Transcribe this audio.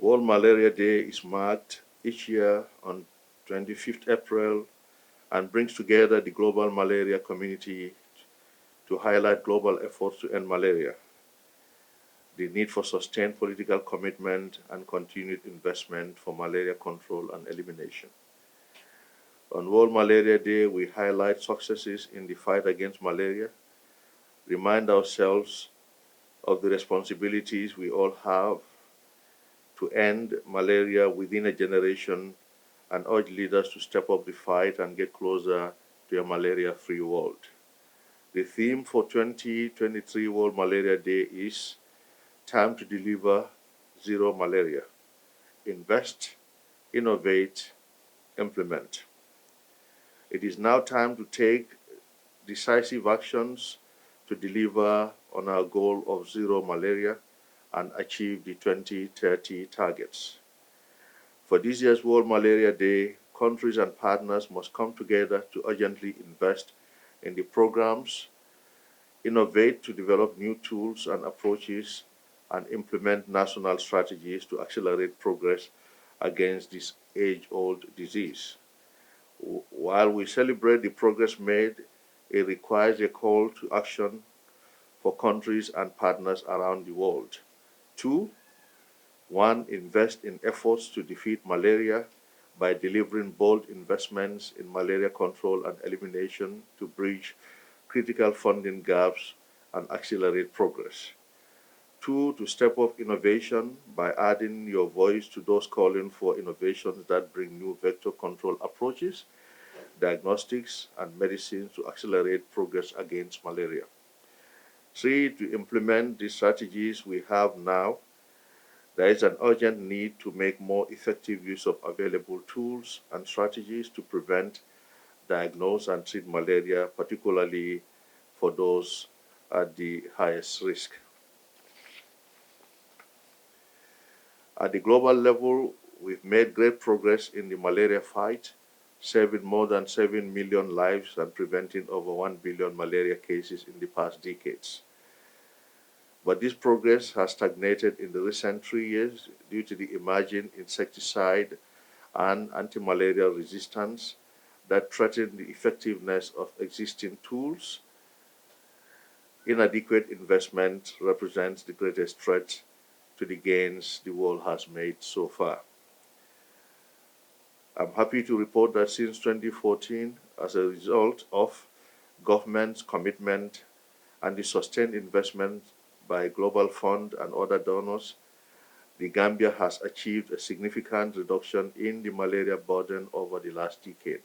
World Malaria Day is marked each year on 25th April and brings together the global malaria community to highlight global efforts to end malaria, the need for sustained political commitment and continued investment for malaria control and elimination. On World Malaria Day, we highlight successes in the fight against malaria, remind ourselves of the responsibilities we all have to end malaria within a generation, and urge leaders to step up the fight and get closer to a malaria-free world. The theme for 2023 World Malaria Day is Time to Deliver Zero Malaria. Invest, innovate, implement. It is now time to take decisive actions to deliver on our goal of zero malaria and achieve the 2030 targets. For this year's World Malaria Day, countries and partners must come together to urgently invest in the programs, innovate to develop new tools and approaches, and implement national strategies to accelerate progress against this age-old disease. While we celebrate the progress made, it requires a call to action for countries and partners around the world. Two, one, invest in efforts to defeat malaria by delivering bold investments in malaria control and elimination to bridge critical funding gaps and accelerate progress. Two, to step up innovation by adding your voice to those calling for innovations that bring new vector control approaches, diagnostics, and medicines to accelerate progress against malaria. Three, to implement the strategies we have now. There is an urgent need to make more effective use of available tools and strategies to prevent, diagnose, and treat malaria, particularly for those at the highest risk. At the global level, we've made great progress in the malaria fight, saving more than 7 million lives and preventing over 1 billion malaria cases in the past decades. But this progress has stagnated in the recent 3 years due to the emerging insecticide and anti-malaria resistance that threaten the effectiveness of existing tools. Inadequate investment represents the greatest threat to the gains the world has made so far. I'm happy to report that since 2014, as a result of government's commitment and the sustained investment by Global Fund and other donors, the Gambia has achieved a significant reduction in the malaria burden over the last decade.